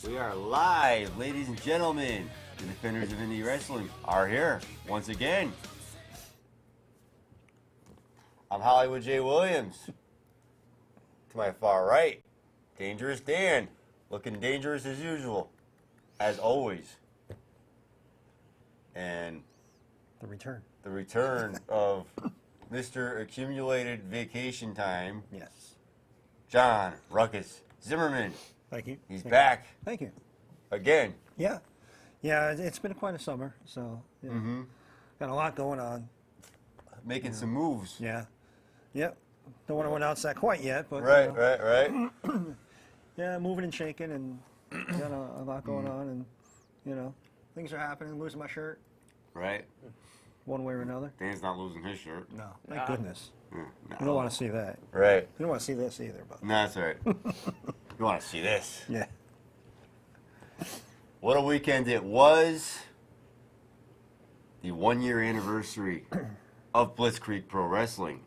We are live, ladies and gentlemen. The Defenders of Indie Wrestling are here once again. I'm Hollywood J. Williams. To my far right, Dangerous Dan, looking dangerous as usual, as always. And The return of Mr. Accumulated Vacation Time, Yes. John Ruckus Zimmerman. Thank you. He's Thank back you. Thank you. again. Yeah. Yeah, it's been quite a summer, so yeah. Got a lot going on. Making some moves. Yeah. Yep. Don't want to announce that quite yet, but Right. yeah, moving and shaking and got a lot going on, and things are happening. Losing my shirt, Right. one way or another. Dan's not losing his shirt. No, thank goodness. No. You don't want to see that. Right. You don't want to see this either, but No, that's all right. You want to see this? yeah. What a weekend it was. The 1-year anniversary of Blitzkrieg Pro Wrestling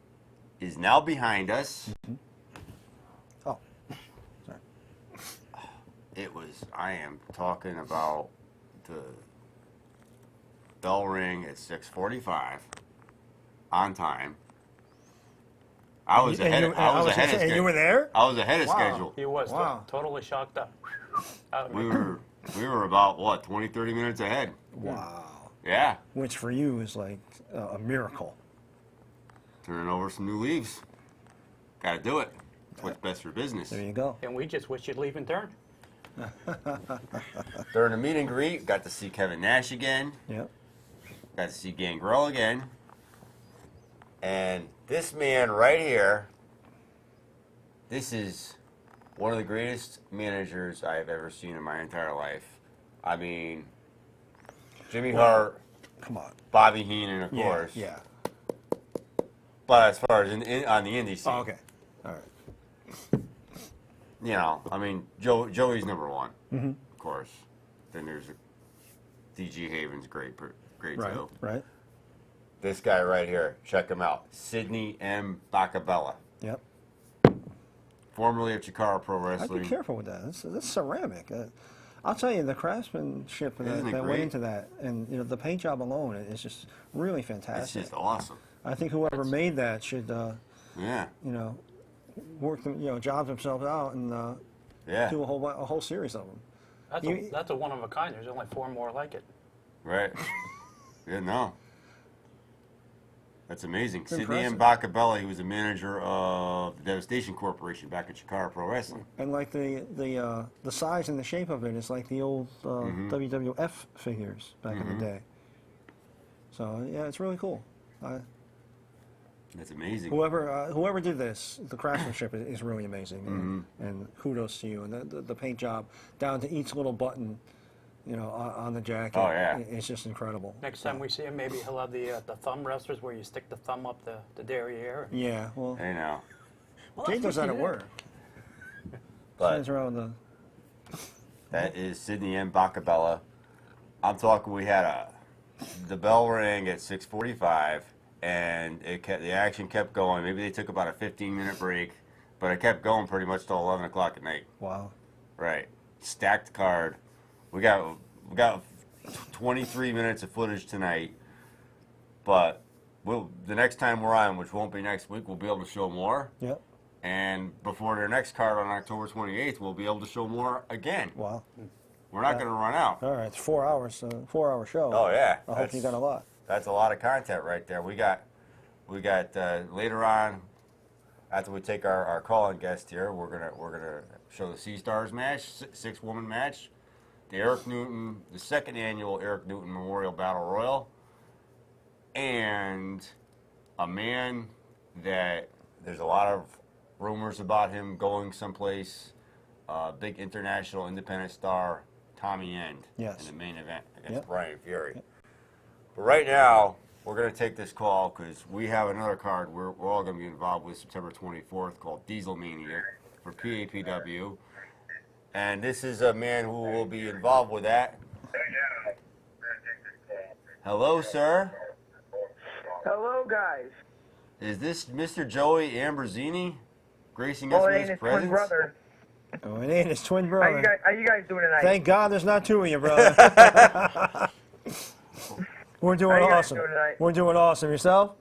is now behind us. Oh, sorry. I am talking about the bell ring at 6:45 on time. I was ahead of And schedule. you were there? I was ahead of Wow. schedule. He was Wow. totally shocked up. We were about, what, 20, 30 minutes ahead. Wow. Yeah. Which for you is like a miracle. Turning over some new leaves. Got to do it. It's what's best for business. There you go. And we just wish you'd leave and turn. During the meet and greet, got to see Kevin Nash again. Yep. Got to see Gangrel again. And this man right here, this is one of the greatest managers I've ever seen in my entire life. I mean, Jimmy Hart, Come on. Bobby Heenan, of course. Yeah. But as far as on the indie scene, Oh, okay. All right. you know, I mean, Joey's number one, Mm-hmm. of course. Then there's D.G. Haven's great Right. too. Right. This guy right here, check him out, Sidney M. Bacabella, Yep. formerly of Chikara Pro I'd Wrestling. be careful with that. That's ceramic. I'll tell you, the craftsmanship that Isn't it went great? into that, and the paint job alone is just really It's fantastic. just awesome. I think whoever made that should, Yeah, work them, job themselves out and yeah, do a whole series of them. That's a one of a kind. There's only 4 more like it. right. Yeah, no. That's amazing. It's Sidney M. impressive. Bacabella, he was a manager of the Devastation Corporation back at Chikara Pro Wrestling. And like the size and the shape of it is like the old WWF figures back in the day. So yeah, it's really cool. That's amazing. Whoever did this, the craftsmanship is really amazing, and kudos to you. And the paint job down to each little button, on the jacket. Oh, yeah. It's just incredible. Next time we see him, maybe he'll have the thumb wrestlers where you stick the thumb up the derriere. Yeah, well, I know. Jay does that at work. But Stands around the. that is Sidney M. Bacabella. I'm talking, we had the bell rang at 6:45, and the action kept going. Maybe they took about a 15-minute break, but it kept going pretty much till 11 o'clock at night. Wow. Right. Stacked card. We got 23 minutes of footage tonight, but the next time we're on, which won't be next week, we'll be able to show more. Yep. And before their next card on October 28th, we'll be able to show more again. Wow. We're not going to run out. All right, it's 4 hours, 4-hour show. Oh yeah, I hope you got a lot. That's a lot of content right there. We got later on, after we take our call-in guest here, we're gonna show the Sea Stars match, 6-woman match, the second annual Eric Newton Memorial Battle Royal, and a man that there's a lot of rumors about him going someplace, big international independent star, Tommy End, Yes. in the main event against Yep. Brian Fury. But right now, we're going to take this call because we have another card we're all going to be involved with September 24th called Diesel Mania for PAPW. And this is a man who will be involved with that. Hello, sir. Hello, guys. Is this Mr. Joey Ambrosini gracing us with his His twin presence? brother. Oh, it ain't his twin How brother. you guys doing tonight? Thank God there's not two of you, brother. We're doing How you guys awesome. doing tonight? We're doing awesome. Yourself?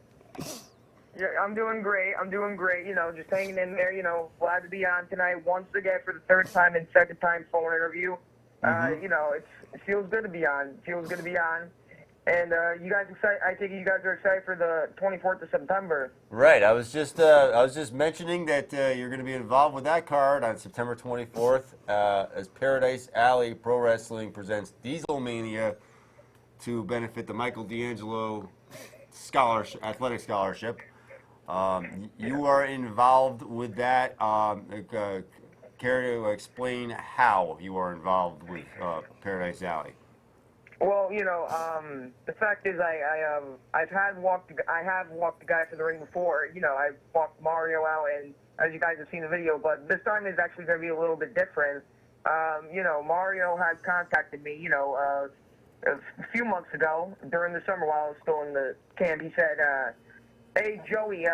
Yeah, I'm doing great. I'm doing great. You know, just hanging in there. You know, glad to be on tonight once again for the third time and second time phone interview. You know, it feels good to be on. It feels good to be on. And you guys excited? I think you guys are excited for the 24th of September. Right. I was just mentioning that you're going to be involved with that card on September 24th as Paradise Alley Pro Wrestling presents Diesel Mania to benefit the Michael D'Angelo scholarship, athletic scholarship. You are involved with that. Care to explain how you are involved with Paradise Alley? Well, you know, the fact is, I have walked the guy to the ring before. You know, I've walked Mario out, and as you guys have seen the video, but this time is actually going to be a little bit different. You know, Mario had contacted me, you know, a few months ago during the summer while I was still in the camp. He said, "Hey, Joey,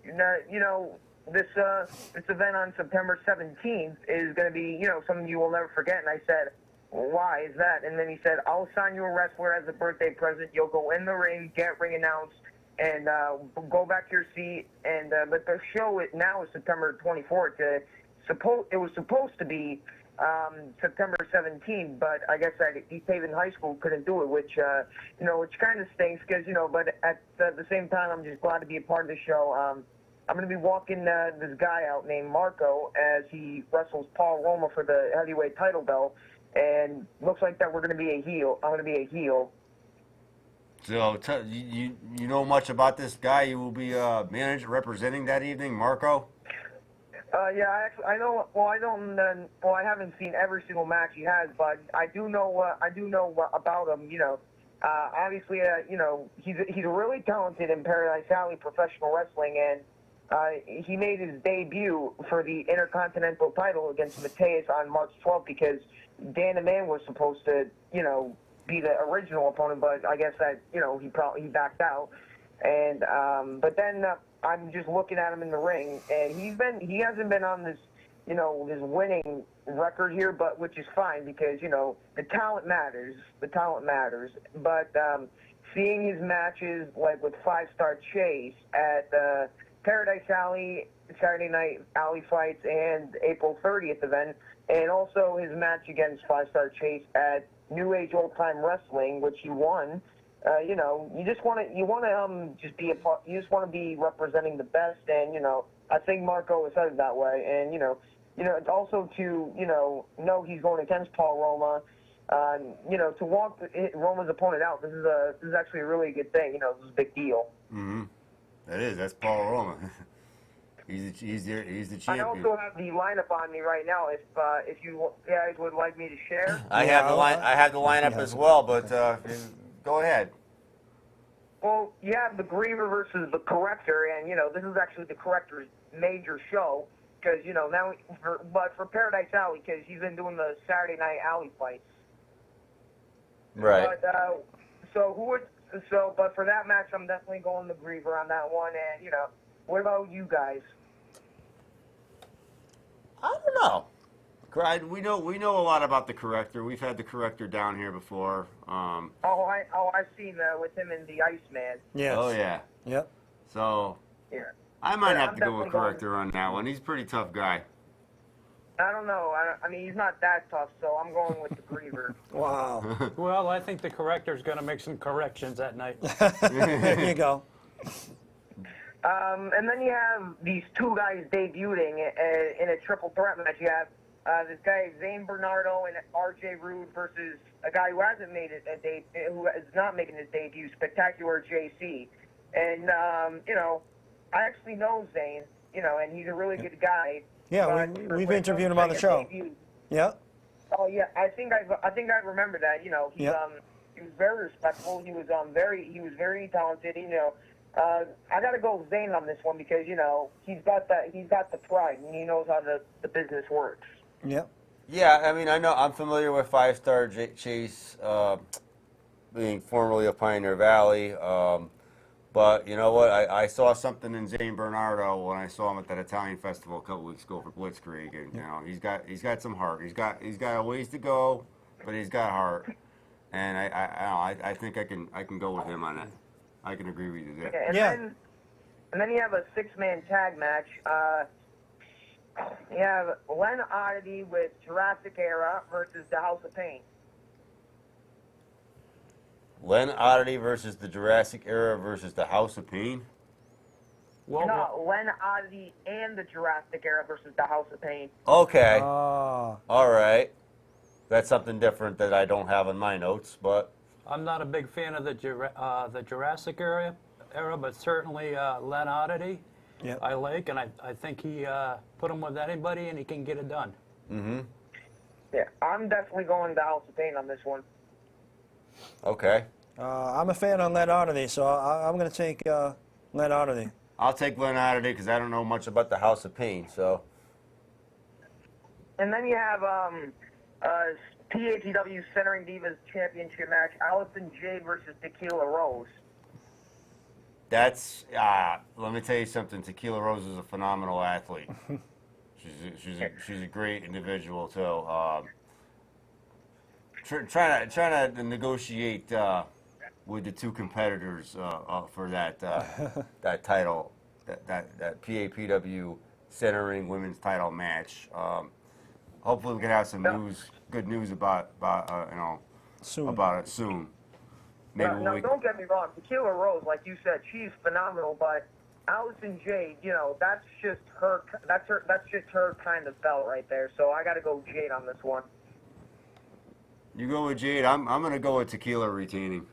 you know, this event on September 17th is going to be, you know, something you will never forget." And I said, "Why is that?" And then he said, "I'll sign you a wrestler as a birthday present. You'll go in the ring, get ring announced, and go back to your seat." And but the show now is September 24th. It was supposed to be September 17th, but I guess East Haven High School couldn't do it, which you know, which kind of stinks because, you know. But at the same time, I'm just glad to be a part of the show. I'm going to be walking this guy out named Marco as he wrestles Paul Roma for the heavyweight title belt. And looks like that we're going to be a heel. I'm going to be a heel. So you know much about this guy you will be representing that evening, Marco? Yeah, I know. Well, I don't. Well, I haven't seen every single match he has, but I do know. About him. You know, obviously, you know, he's really talented in Paradise Alley professional wrestling, and he made his debut for the Intercontinental title against Mateus on March 12th because Dan Aman was supposed to, you know, be the original opponent, but I guess that, you know, he backed out. And but then I'm just looking at him in the ring, and he hasn't been on this, you know, this winning record here, but which is fine because, you know, the talent matters. The talent matters. But seeing his matches like with Five Star Chase at Paradise Alley Saturday Night Alley Fights and April 30th event, and also his match against Five Star Chase at New Age Old Time Wrestling, which he won. You know, you just want to just be you just want to be representing the best, and, you know, I think Marco is headed that way, and you know, it's also to, you know he's going against Paul Roma. You know, to walk Roma's opponent out, this is actually a really good thing. You know, this is a big deal. Mm-hmm. That is. That's Paul Roma. he's the champion. I also have the lineup on me right now. If you guys would like me to share. I have the lineup as well, but go ahead. Well, you have the Griever versus the Corrector, and, you know, this is actually the Corrector's major show because, you know, now for Paradise Alley, because he's been doing the Saturday Night Alley fights. Right. But but for that match, I'm definitely going the Griever on that one. And, you know, what about you guys? I don't know. We know a lot about the Corrector. We've had the Corrector down here before. I've seen with him in the Iceman. Yes. Oh yeah. Yep. So Yeah. I might Yeah, have I'm to go with definitely Corrector on that one. He's a pretty tough guy. I don't know. I mean, he's not that tough, so I'm going with the Griever. Wow. Well, I think the corrector's going to make some corrections that night. There you go. And then you have these two guys debuting in a triple threat match. You have this guy Zane Bernardo and R.J. Rude versus a guy who hasn't made it who is not making his debut, Spectacular JC. And you know, I actually know Zane, you know, and he's a really good guy. Yeah, we've interviewed him on the show. Yeah. Oh yeah, I think I remember that. You know, he was very respectful. He was very talented. You know, I got to go with Zane on this one because, you know, he's got the pride and he knows how the business works. Yep. Yeah, I mean, I'm familiar with Five Star Chase, being formerly of Pioneer Valley, But you know what? I saw something in Zane Bernardo when I saw him at that Italian festival a couple weeks ago for Blitzkrieg, and you know he's got some heart. He's got a ways to go, but he's got heart, and I think I can go with him on that. I can agree with you there. Okay, and then you have a 6-man tag match. You have Len Oddity with Jurassic Era versus the House of Pain. Len Oddity versus the Jurassic Era versus the House of Pain. Well, No, Len Oddity and the Jurassic Era versus the House of Pain. Okay, Ah, all right. That's something different that I don't have in my notes, but I'm not a big fan of the Jurassic era, but certainly Len Oddity yep. I like, and I think he put him with anybody and he can get it done. Yeah, I'm definitely going the House of Pain on this one. okay. I'm a fan on Len Oddity, so I'm going to take Len Oddity. I'll take Len Oddity because I don't know much about the House of Pain, so. And then you have PAPW Centering Divas Championship match, Allison Jade versus Tequila Rose. That's let me tell you something. Tequila Rose is a phenomenal athlete. She's a great individual too. Trying to negotiate with the two competitors for that that title, that PAPW centering women's title match. Hopefully we can have some good news about Soon. about it soon. Maybe Now, we don't get me wrong. Tequila Rose, like you said, she's phenomenal. But Allison Jade, that's just her. That's just her kind of belt right there. So I got to go Jade on this one. You go with Jade. I'm gonna go with Tequila retaining.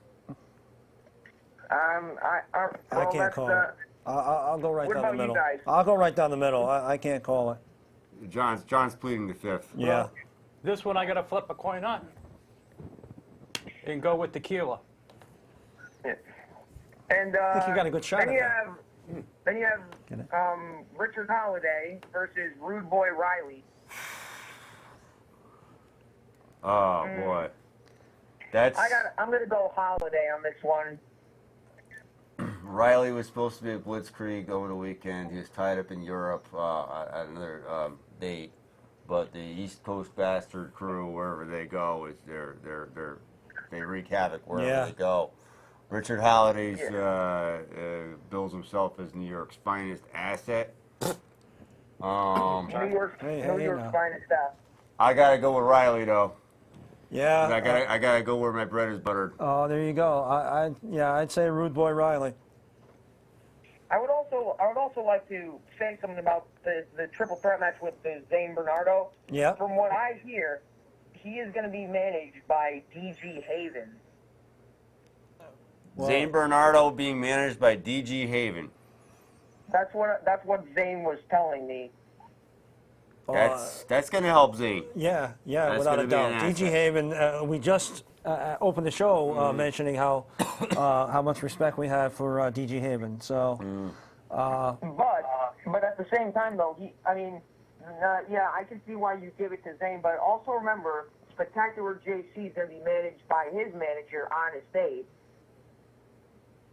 I can't that's, call it. I'll go right what down the about you middle. guys? I'll go right down the middle. I can't call it. John's pleading the fifth. Yeah. This one I got to flip a coin on and go with Tequila. And I think you got a good shot then at you that. then you Get it? have Richard Holiday versus Rude Boy Riley. Oh boy, that's I'm gonna go Holiday on this one. Riley was supposed to be at Blitzkrieg over the weekend. He was tied up in Europe at another date, but the East Coast Bastard crew, wherever they go, is they wreak havoc wherever Yeah. they go. Richard Holiday's bills himself as New York's finest asset. New York's now. finest staff. I gotta go with Riley though. Yeah. I gotta go where my bread is buttered. Oh, there you go. I'd say Rude Boy Riley. I would also like to say something about the triple threat match with Zane Bernardo. Yeah. From what I hear, he is going to be managed by DG Haven. Well, Zane Bernardo being managed by DG Haven. That's what Zane was telling me. That's gonna help Zane. Yeah, That's without gonna a be an doubt. DG asset. Haven, we just opened the show mentioning how much respect we have for DG Haven. So, But at the same time, though, I can see why you give it to Zane. But also remember, Spectacular JC is going to be managed by his manager on his stage.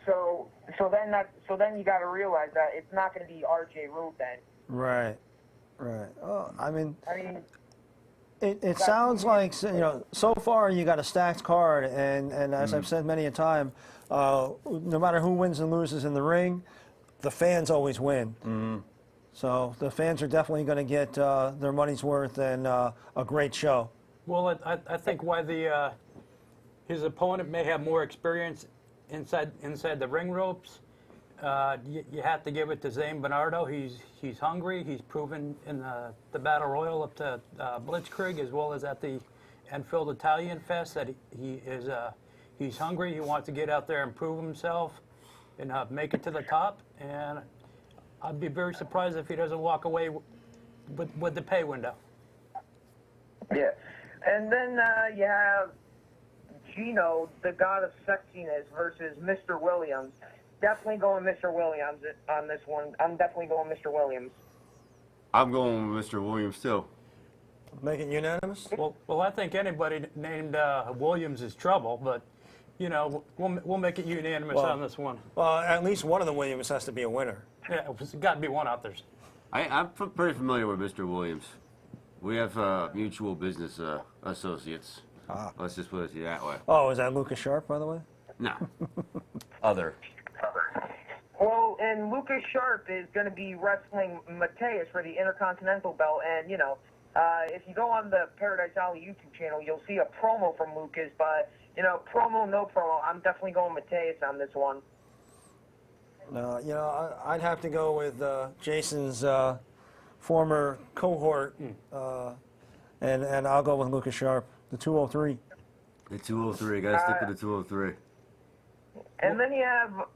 So then you got to realize that it's not going to be RJ Root then. right. Oh, I mean, I mean, it sounds like, so far you got a stacked card, and as I've said many a time, no matter who wins and loses in the ring, the fans always win. Mm-hmm. So the fans are definitely going to get their money's worth and a great show. Well, I think why his opponent may have more experience inside the ring ropes. You have to give it to Zane Bernardo. He's hungry. He's proven in the Battle Royal up to Blitzkrieg as well as at the Enfield Italian Fest that he's hungry. He wants to get out there and prove himself and make it to the top. And I'd be very surprised if he doesn't walk away with the pay window. yeah. And then you have Gino, the god of sexiness, versus Mr. Williams. Definitely going Mr. Williams on this one. I'm definitely going Mr. Williams. I'm going with Mr. Williams too. Make it unanimous? Well, I think anybody named Williams is trouble, but we'll make it unanimous Well- on this one. Well, at least one of the Williams has to be a winner. Yeah, it's got to be one out there. I'm pretty familiar with Mr. Williams. We have mutual business associates. Let's just put it that way. Oh, is that Lucas Sharp, by the way? No. Other. Well, and Lucas Sharp is going to be wrestling Mateus for the Intercontinental belt, and if you go on the Paradise Alley YouTube channel, you'll see a promo from Lucas. But promo, no promo, I'm definitely going Mateus on this one. I'd have to go with Jason's former cohort, and I'll go with Lucas Sharp, the 203. The 203. Gotta stick with the 203. And then you have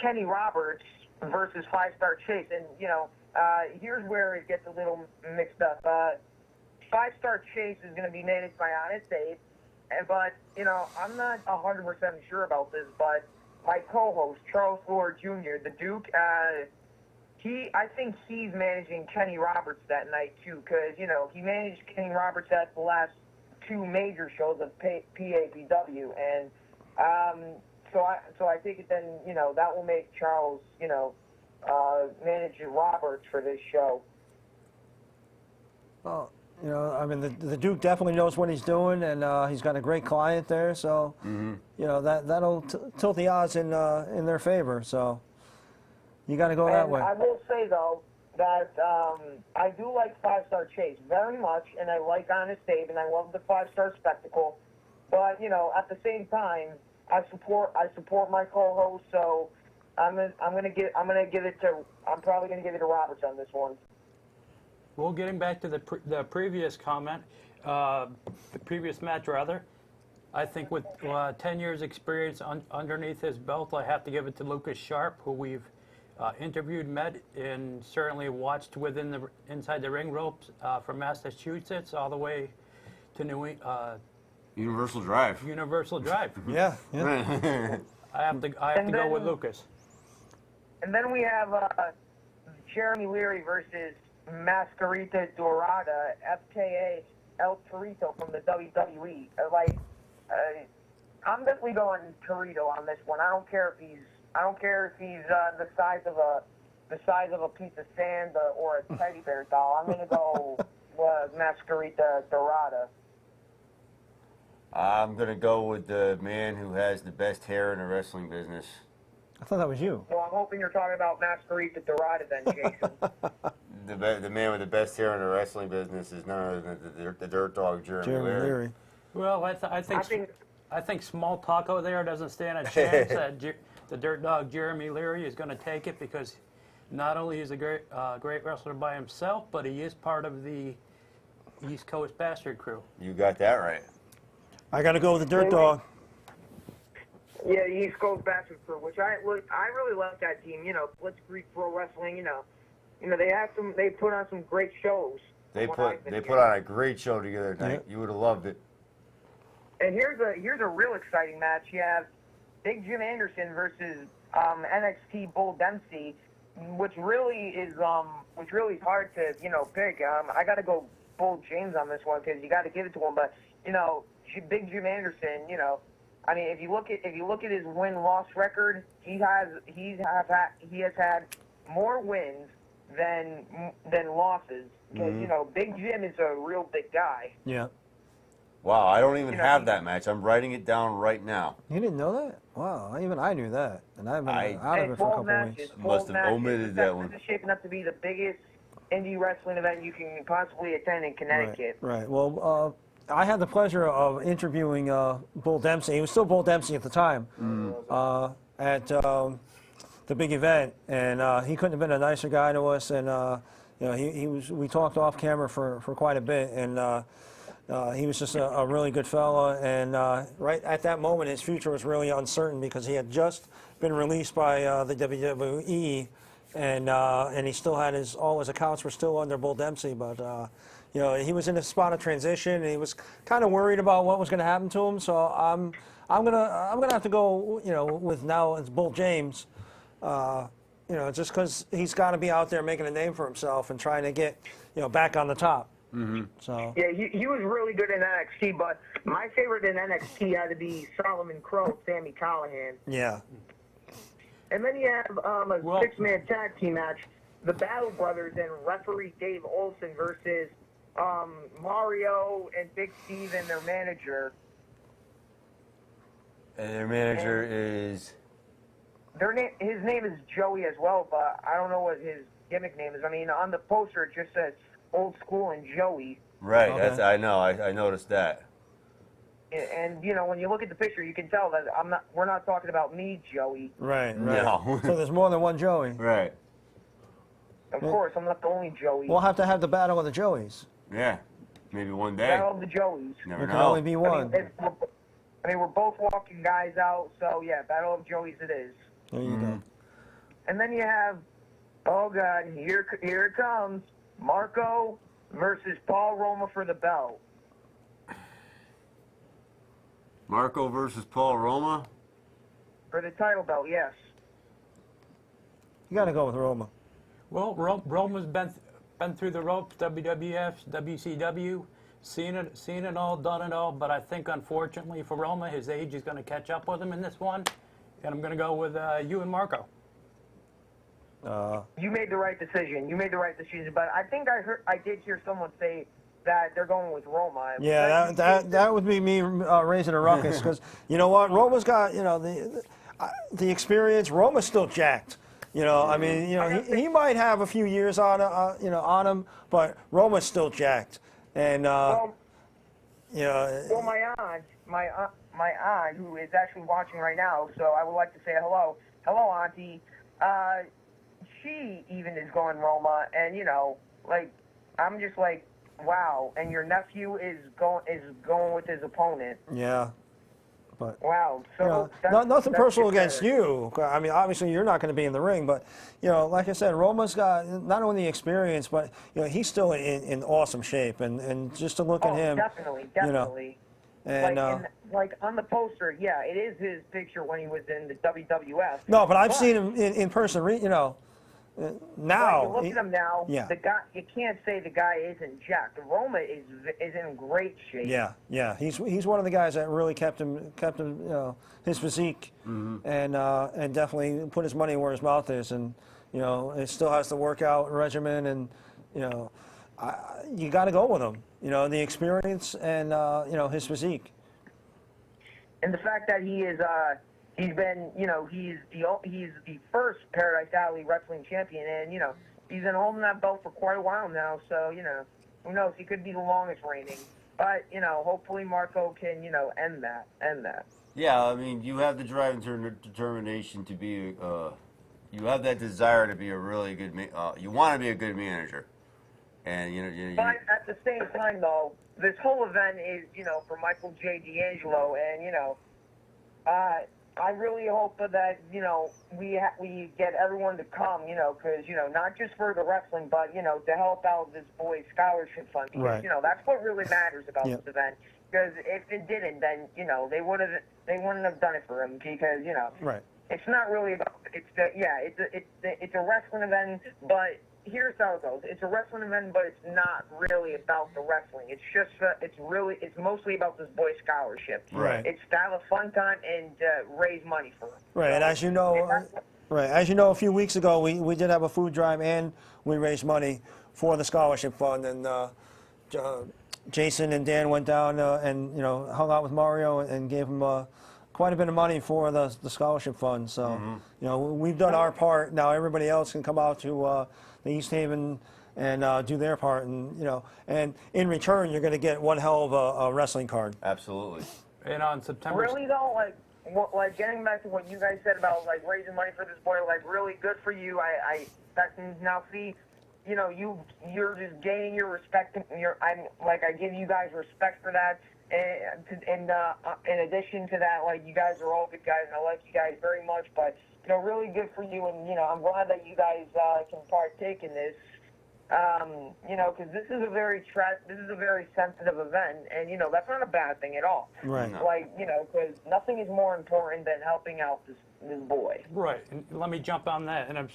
Kenny Roberts versus Five Star Chase, and here's where it gets a little mixed up. Five Star Chase is going to be managed by Honest Abe, but I'm not 100% sure about this, but my co-host Charles Ford Jr., the Duke, I think he's managing Kenny Roberts that night too, because he managed Kenny Roberts at the last two major shows of PAPW, and so I think then that will make Charles manage Roberts for this show. Well, I mean, the Duke definitely knows what he's doing, and he's got a great client there. So, that'll tilt the odds in their favor. So, you got to go that And way. I will say though that I do like Five Star Chase very much, and I like Honest Abe, and I love the 5-star spectacle. But at the same time, I support my co-host, so I'm probably gonna give it to Roberts on this one. Well, getting back to the previous comment, the previous match rather, I think with 10 years experience underneath his belt, I have to give it to Lucas Sharp, who we've interviewed, met, and certainly watched inside the ring ropes from Massachusetts all the way to Universal Drive. Universal Drive. Yeah. I have to go with Lucas. And then we have Jeremy Leary versus Mascarita Dorada, FKA El Torito from the WWE. I'm definitely going Torito on this one. I don't care if he's the size of a piece of sand or a teddy bear doll. I'm gonna go Mascarita Dorada. I'm gonna go with the man who has the best hair in the wrestling business. I thought that was you. Well, I'm hoping you're talking about Mascarita Dorada then, Jason. The man with the best hair in the wrestling business is none other than the Dirt Dog, Jeremy Leary. Well, I think Small Taco there doesn't stand a chance that the Dirt Dog Jeremy Leary is going to take it, because not only is he a great wrestler by himself, but he is part of the East Coast Bastard Crew. You got that right. I got to go with the Dirt Dog. Yeah, the East Coast Bastard Crew, which I really like that team. Blitzkrieg Pro Wrestling. They put on some great shows. They put on a great show together tonight. Yeah. You would have loved it. And here's a real exciting match. You have Big Jim Anderson versus NXT Bull Dempsey, which really is hard to pick. I got to go Bull James on this one, because you got to give it to him. But Big Jim Anderson, I mean, if you look at his win-loss record, he has had more wins than losses. Because Big Jim is a real big guy. Yeah. Wow, I don't even have that match. I'm writing it down right now. You didn't know that? Wow, even I knew that, and I've been out of it for a couple weeks. Must have omitted that one. This is shaping up to be the biggest indie wrestling event you can possibly attend in Connecticut. Right. Well, I had the pleasure of interviewing Bull Dempsey. He was still Bull Dempsey at the time at the big event, and he couldn't have been a nicer guy to us. And he was. We talked off camera for quite a bit, and he was just a really good fella. And right at that moment, his future was really uncertain, because he had just been released by the WWE, and he still had all his accounts were still under Bull Dempsey, but. He was in a spot of transition, and he was kind of worried about what was going to happen to him. So I'm gonna have to go, with now it's Bull James, just because he's got to be out there making a name for himself and trying to get, back on the top. So Yeah, he was really good in NXT, but my favorite in NXT had to be Solomon Crowe, Sammy Callahan. yeah, And then you have a Well- six-man tag team match, the Battle Brothers and referee Dave Olson versus Mario and Big Steve and their manager. And their manager is. His name is Joey as well, but I don't know what his gimmick name is. I mean, on the poster it just says Old School and Joey. Right, Okay. that's I know. I noticed that. And you know, when you look at the picture, you can tell that we're not talking about me, Joey. right. No. So there's more than one Joey. Right. Of course, I'm not the only Joey. We'll have to have the battle of the Joeys. Yeah. Maybe one day. Battle of the Joeys. Never There can know. only be one. I mean, we're both walking guys out, so yeah, Battle of Joeys it is. There you go. And then you have, oh God, here it comes, Marco versus Paul Roma for the belt. Marco versus Paul Roma. For the title belt, yes. You got to go with Roma. Well, Roman's been through the ropes, WWF, WCW, seen it all, done it all. But I think, unfortunately for Roma, his age is going to catch up with him in this one, and I'm going to go with you and Marco. You made the right decision. But I think I did hear someone say that they're going with Roma. Yeah, that would be me raising a ruckus because you know what, Roma's got the experience. Roma's still jacked. You know, I mean, you know, he might have a few years on him, but Roma's still jacked. And Well, my my aunt, who is actually watching right now, so I would like to say hello. Hello, Auntie. She even is going Roma, and you know, like, I'm just like, wow. And your nephew is going with his opponent. yeah. But Wow. So nothing that's personal just against better. you. I mean, obviously you're not going to be in the ring, but you know, like I said, Roma's got not only the experience, but you know, he's still in awesome shape, and just to look at him, Definitely. you know, and like on the poster, yeah, it is his picture when he was in the WWF. no, but I've seen him in person. You know, now. You look at him now. yeah. The guy, you can't say the guy isn't jacked. Roma is in great shape. Yeah. He's one of the guys that really kept him, you know, his physique, and definitely put his money where his mouth is, and you know, it still has the workout regimen, and you know, you got to go with him. You know, the experience and you know, his physique. And the fact that he is, he's been, you know, he's the first Paradise Alley wrestling champion, and you know, he's been holding that belt for quite a while now. So you know, who knows? He could be the longest reigning. But you know, hopefully Marco can, you know, end that. Yeah, I mean, you have the drive and determination to be. You have that desire to be a really good. You want to be a good manager, and you know. But at the same time, though, this whole event is, you know, for Michael J. D'Angelo, and you know, I really hope that, you know, we get everyone to come, you know, because, you know, not just for the wrestling, but, you know, to help out this boy's scholarship fund. Because, Right. you know, that's what really matters about Yep. this event. Because if it didn't, then, you know, they wouldn't have done it for him. Because, you know, Right. it's not really about, it's a wrestling event, but here's how it goes. It's a wrestling event, but it's not really about the wrestling. It's just, it's mostly about this boy's scholarship. Right. It's to have a fun time and raise money for him. Right, and as you know, a few weeks ago, we did have a food drive and we raised money for the scholarship fund, and Jason and Dan went down and you know, hung out with Mario and gave him quite a bit of money for the scholarship fund. So you know, we've done our part. Now everybody else can come out to the East Haven and do their part, and you know, and in return, you're going to get one hell of a wrestling card. Absolutely. And on September. Really though, like getting back to what you guys said about like raising money for this boy, like really good for you. Now see, you know, you're just gaining your respect. I give you guys respect for that. And in addition to that, like, you guys are all good guys, and I like you guys very much. But you know, really good for you, and you know, I'm glad that you guys can partake in this. You know, because this is a very sensitive event, and you know, that's not a bad thing at all. Right. Like, you know, because nothing is more important than helping out this boy. Right, and let me jump on that. And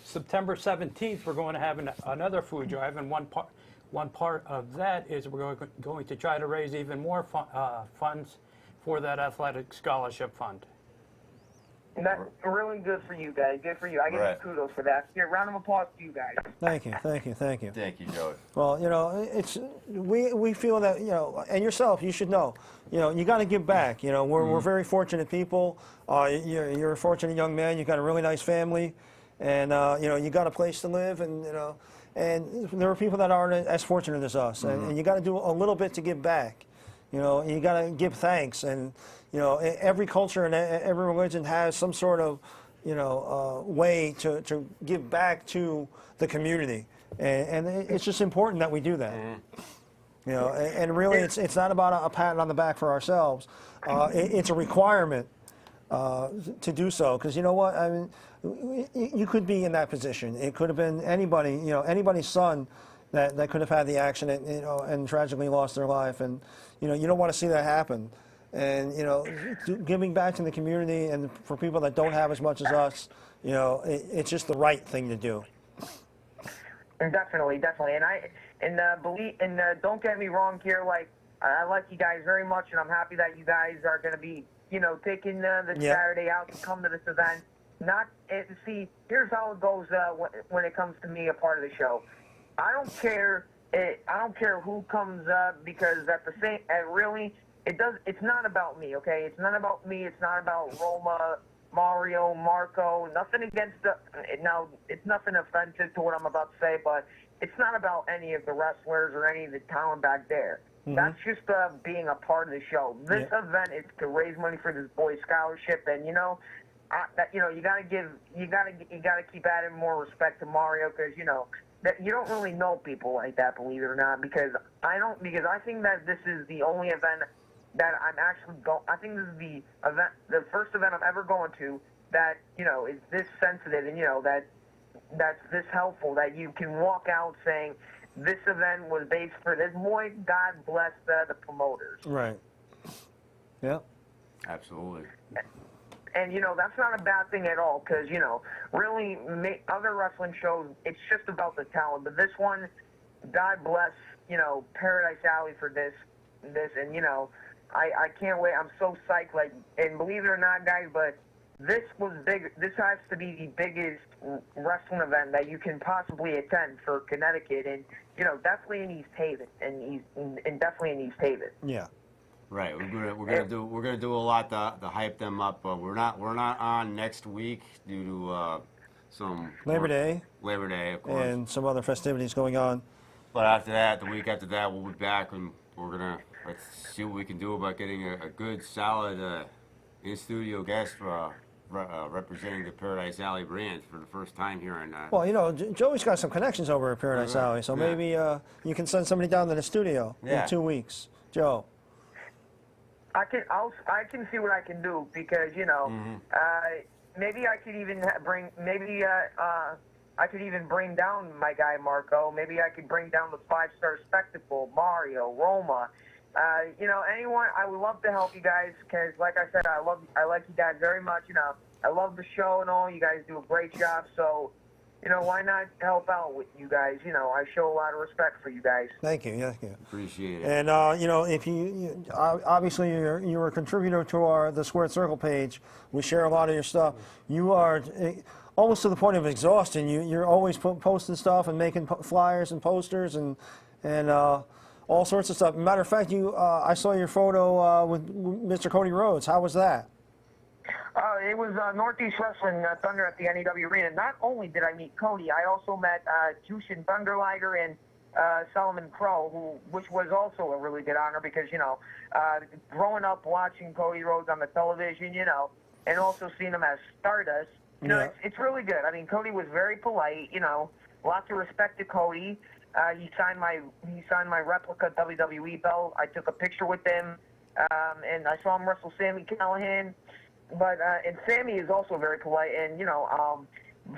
September 17th, we're going to have another food drive, and one part of that is we're going to try to raise even more funds for that athletic scholarship fund. That's really good for you guys. Good for you. I give Right. you kudos for that. Here, round of applause to you guys. Thank you, thank you, thank you. Thank you, Joey. Well, you know, we feel that, you know, and yourself, you should know, you know, you got to give back. You know, we're very fortunate people. You're a fortunate young man. You got a really nice family, and you know, you got a place to live, and you know, and there are people that aren't as fortunate as us, and you got to do a little bit to give back. You know, you got to give thanks, and you know, every culture and every religion has some sort of, you know, way to give back to the community, and it's just important that we do that. You know, and really, it's not about a pat on the back for ourselves. It's a requirement to do so, because you know what? I mean, you could be in that position. It could have been anybody, you know, anybody's son that could have had the accident, you know, and tragically lost their life, and you know, you don't want to see that happen. And you know, giving back to the community and for people that don't have as much as us, you know, it's just the right thing to do. Definitely, definitely. And don't get me wrong here. Like, I like you guys very much, and I'm happy that you guys are going to be, you know, taking the Yeah. Saturday out to come to this event. See, here's how it goes when it comes to me, a part of the show. I don't care. I don't care who comes up, because at the same, really, it's not about me, okay? It's not about me. It's not about Roma, Mario, Marco. Nothing against now. It's nothing offensive to what I'm about to say, but it's not about any of the wrestlers or any of the talent back there. That's just being a part of the show. This event is to raise money for this boy scholarship, and you know, you gotta keep adding more respect to Mario, because you know that you don't really know people like that, believe it or not. Because I think that this is the only event that I'm actually going. I think this is the first event I'm ever going to that, you know, is this sensitive, and you know that's this helpful, that you can walk out saying this event was based for this boy. God bless the promoters. Right. Yeah. Absolutely. And, you know, that's not a bad thing at all, because, you know, really, other wrestling shows, it's just about the talent. But this one, God bless, you know, Paradise Alley for this, and, you know, I can't wait. I'm so psyched, like, and believe it or not, guys, but this was big. This has to be the biggest wrestling event that you can possibly attend for Connecticut, and, you know, definitely in East Haven, and definitely in East Haven. Yeah. Right, we're gonna do a lot to hype them up. We're not on next week due to some Labor Day Labor Day, of course. and some other festivities going on. But after that, the week after that, we'll be back, and we're gonna let's see what we can do about getting a good, solid in studio guest representing the Paradise Alley brand for the first time here in. Well, you know, Joey's got some connections over at Paradise Alley, so Yeah. maybe you can send somebody down to the studio Yeah. in 2 weeks. Joe. I can see what I can do, because, you know, maybe I could even I could even bring down my guy Marco. Maybe I could bring down the 5-Star Spectacle, Mario, Roma. You know, anyone. I would love to help you guys, because, like I said, I like you guys very much. You know, I love the show and all. You guys do a great job. So, you know, why not help out with you guys? You know, I show a lot of respect for you guys. Thank you. Thank you. Appreciate it. And you know, if obviously you're a contributor to the Squared Circle page. We share a lot of your stuff. You are almost to the point of exhaustion. You're always posting stuff and making flyers and posters and all sorts of stuff. Matter of fact, I saw your photo with Mr. Cody Rhodes. How was that? It was Northeast Wrestling Thunder at the NEW Arena. Not only did I meet Cody, I also met Jushin Thunderliger and Solomon Crow, which was also a really good honor, because, you know, growing up watching Cody Rhodes on the television, you know, and also seeing him as Stardust, you know, it's really good. I mean, Cody was very polite, you know, lots of respect to Cody. He signed my replica WWE belt. I took a picture with him, and I saw him wrestle Sami Callihan. But and Sammy is also very polite. And, you know,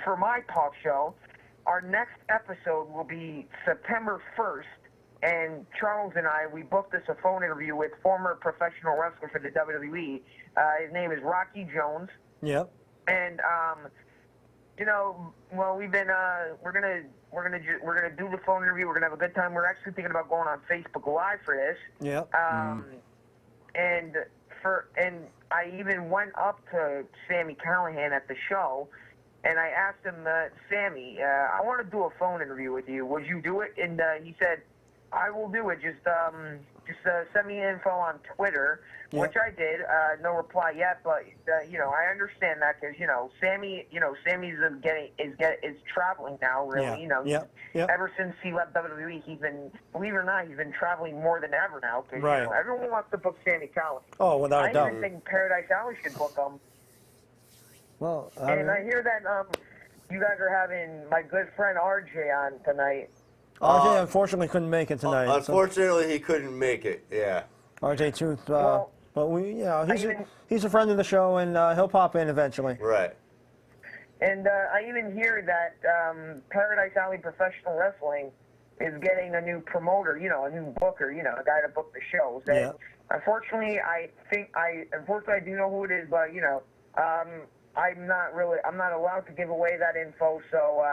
for my talk show, our next episode will be September 1st. And Charles and I, we booked this a phone interview with former professional wrestler for the WWE. His name is Rocky Jones. Yep. And well, we're gonna do the phone interview. We're gonna have a good time. We're actually thinking about going on Facebook Live for this. Yep. And I even went up to Sammy Callahan at the show, and I asked him, Sammy, I want to do a phone interview with you. Would you do it? And he said, I will do it. Just send me info on Twitter, Yep. which I did. No reply yet, but I understand that because Sammy's is traveling now. Really, Yeah. Yep. Ever since he left WWE, he's been, believe it or not, he's been traveling more than ever now. Because Right. everyone wants to book Sammy Callahan. Oh, without I a doubt. even think Paradise Alley should book him. Well, And I hear that you guys are having my good friend RJ on tonight. RJ unfortunately couldn't make it tonight. so- Unfortunately, he couldn't make it. Yeah. RJ Tooth. Well, but even- he's a friend of the show, and he'll pop in eventually. Right. And I even hear that Paradise Alley Professional Wrestling is getting a new promoter, a new booker, a guy to book the shows. And Yeah. unfortunately, I do know who it is, but I'm not allowed to give away that info. So,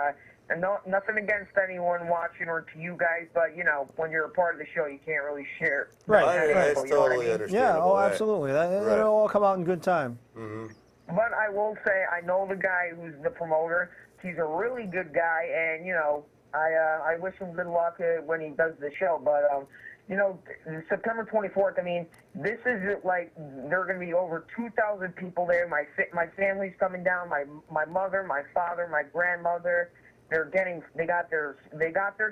and nothing against anyone watching or to you guys, but when you're a part of the show, you can't really share. Right, I, right. It's You know what I totally mean? understandable. Yeah. Oh, right. absolutely. Right. It'll all come out in good time. But I will say I know the guy who's the promoter. He's a really good guy, and I wish him good luck when he does the show. But September 24th. I mean, this is like there are going to be over 2,000 people there. My family's coming down. My mother, my father, my grandmother. They got their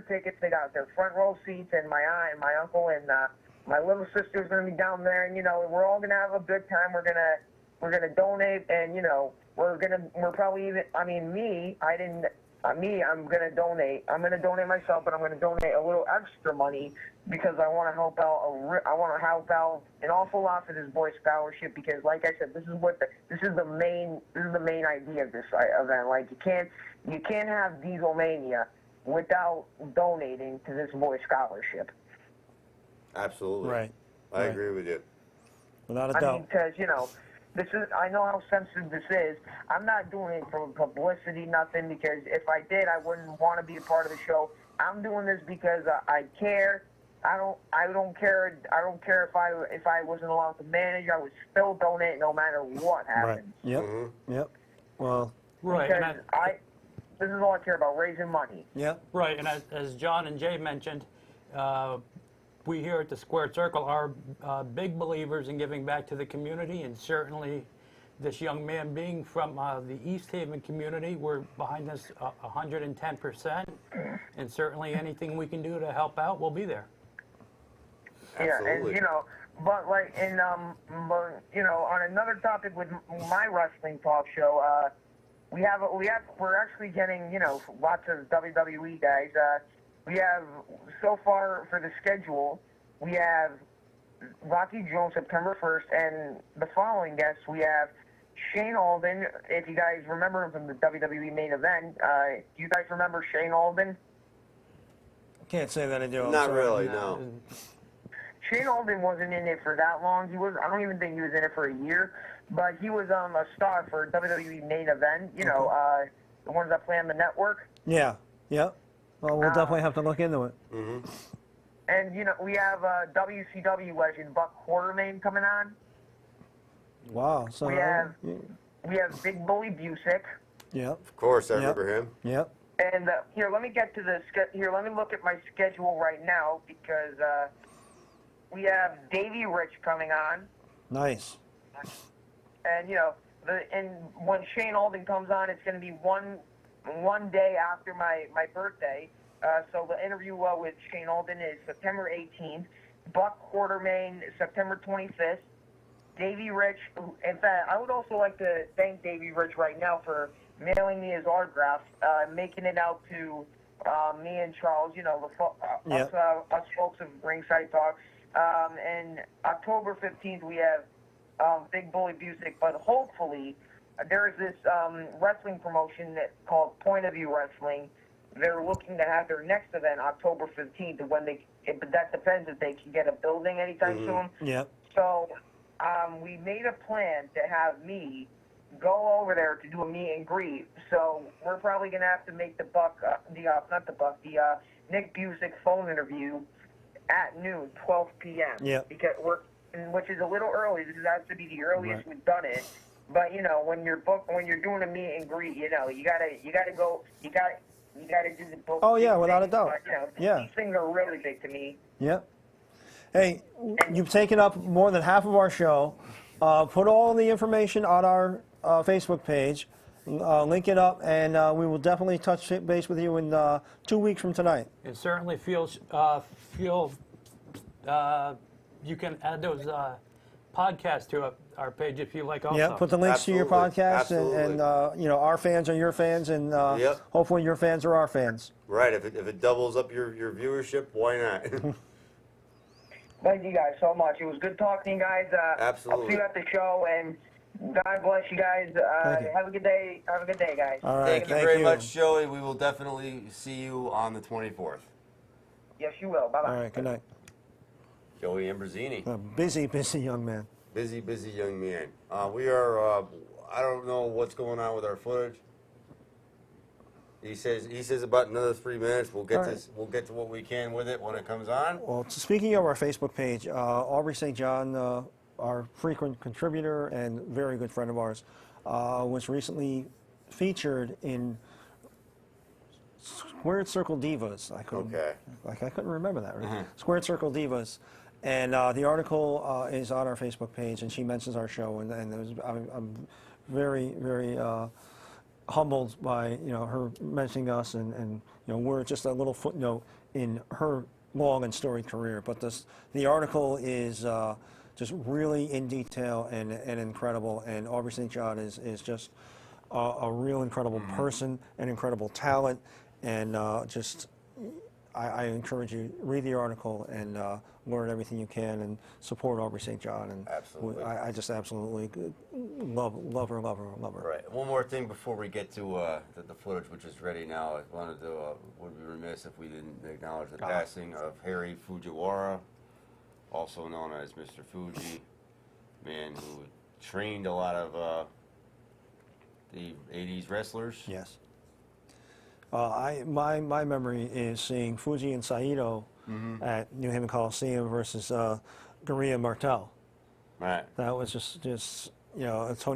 tickets. They got their front row seats, and my aunt and my uncle and my little sister's going to be down there. And we're all going to have a good time. We're gonna donate, and we're probably even. I mean, I'm gonna donate. I'm gonna donate myself, but I'm gonna donate a little extra money because I want to help out. I want to help out an awful lot for this boy scholarship because, like I said, this is the main idea of this event. Like you can't have Dieselmania without donating to this boy scholarship. Absolutely. Right. I Right. agree with you. Without a I doubt. mean, because I know how sensitive this is. I'm not doing it for publicity, nothing. Because if I did, I wouldn't want to be a part of the show. I'm doing this because I care. I don't care. I don't care if I wasn't allowed to manage. I would still donate no matter what Right. happened. Yep. Mm-hmm. Yep. Well. Right. Because And this is all I care about: raising money. Yep. right. And as John and Jay mentioned, we here at the Squared Circle are big believers in giving back to the community, and certainly this young man being from the East Haven community, we're behind this 110%, and certainly anything we can do to help out, we'll be there. Absolutely. Yeah, and but like on another topic with my wrestling talk show, we're actually getting lots of WWE guys. We have, so far for the schedule, we have Rocky Jones September 1st, and the following guests, we have Shane Alden. If you guys remember him from the WWE main event, do you guys remember Shane Alden? Can't say that I do. I'm Not sorry. really, no. Shane Alden wasn't in it for that long. I don't even think he was in it for a year, but he was a star for WWE main event, the ones that play on the network. Yeah. Yep. Well, we'll definitely have to look into it. And, we have WCW legend Buck Quartermain coming on. Wow. So. We have Big Bully Busick. Yep. Of course, I Yep. remember him. Yep. And here, let me get to the here. Let me look at my schedule right now because we have Davey Rich coming on, Nice. and and when Shane Alden comes on, it's going to be one day after my birthday. So the interview with Shane Alden is September 18th. Buck Quartermain, September 25th. Davey Rich. In fact, I would also like to thank Davey Rich right now for mailing me his autograph, making it out to me and Charles, us folks of Ringside Talk. And October 15th, we have Big Bully Busick, but hopefully there is this wrestling promotion called Point of View Wrestling. They're looking to have their next event October 15th, but that depends if they can get a building anytime soon. Yep. So we made a plan to have me go over there to do a meet and greet. So we're probably gonna have to make the Nick Busick phone interview at noon, 12 p.m. Yeah. Because which is a little early because that has to be the earliest we've done it. But when you're doing a meet and greet, you gotta do the book. Oh, yeah, without a doubt. But, Yeah. These things are really big to me. Yep. Hey, you've taken up more than half of our show. Put all the information on our Facebook page. Link it up, and we will definitely touch base with you in 2 weeks from tonight. And certainly feel you can add those podcasts to our page if you like also. Yeah, put the links to your Absolutely. podcast, and our fans are your fans, and Yep. hopefully your fans are our fans. Right. If it doubles up your viewership, why not? Thank you guys so much. It was good talking to you guys. Absolutely. I'll see you at the show, and God bless you guys. Thank you. Have a good day. Have a good day, guys. All right, Thank you thank very you. much, Joey. We will definitely see you on the 24th. Yes, you will. Bye bye. All right, good night. Joey Ambrosini. A busy young man. Busy young man. We are. I don't know what's going on with our footage. He says about another 3 minutes. We'll get All right. this. We'll get to what we can with it when it comes on. Well, speaking of our Facebook page, Aubrey St. John, our frequent contributor and very good friend of ours, was recently featured in Squared Circle Divas. I couldn't remember that. Right? Squared Circle Divas, and the article is on our Facebook page, and she mentions our show, and I'm very humbled by her mentioning us, and we're just a little footnote in her long and storied career. But the article is just really in detail and incredible, and Aubrey St. John is just a real incredible person, an incredible talent, and I encourage you, read the article and learn everything you can and support Aubrey St. John. And Absolutely. I just absolutely love her. Right. One more thing before we get to the footage, which is ready now. I wanted to would be remiss if we didn't acknowledge the passing of Harry Fujiwara, also known as Mr. Fuji, man who trained a lot of the '80s wrestlers. Yes. My memory is seeing Fuji and Saito at New Haven Coliseum versus Garea Martel. Right. That was just Tony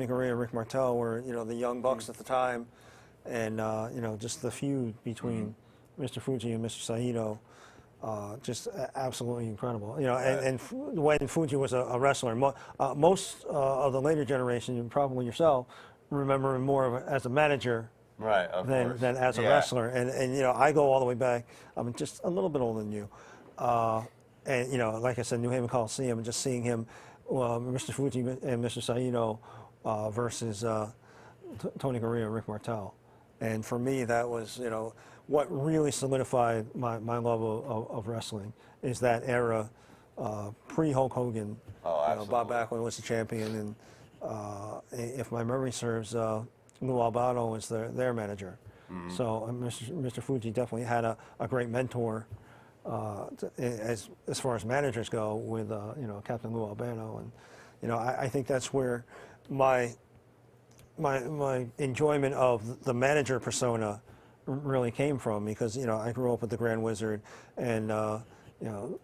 Garea, Rick Martel were the young bucks at the time, and just the feud between Mr. Fuji and Mr. Saito, just absolutely incredible. And when Fuji was a wrestler, most of the later generation, and probably yourself, remember him more of as a manager. Right, of course. Than as a wrestler, and I go all the way back. I'm just a little bit older than you, and like I said, New Haven Coliseum, and just seeing him, Mr. Fuji and Mr. Saito versus Tony Garea, Rick Martel, and for me that was what really solidified my love of wrestling is that era, pre Hulk Hogan. Oh, absolutely. Bob Backlund was the champion, and if my memory serves. Lou Albano was their manager. So Mr. Fuji definitely had a great mentor as far as managers go with Captain Lou Albano, and I think that's where my enjoyment of the manager persona really came from, because I grew up with the Grand Wizard and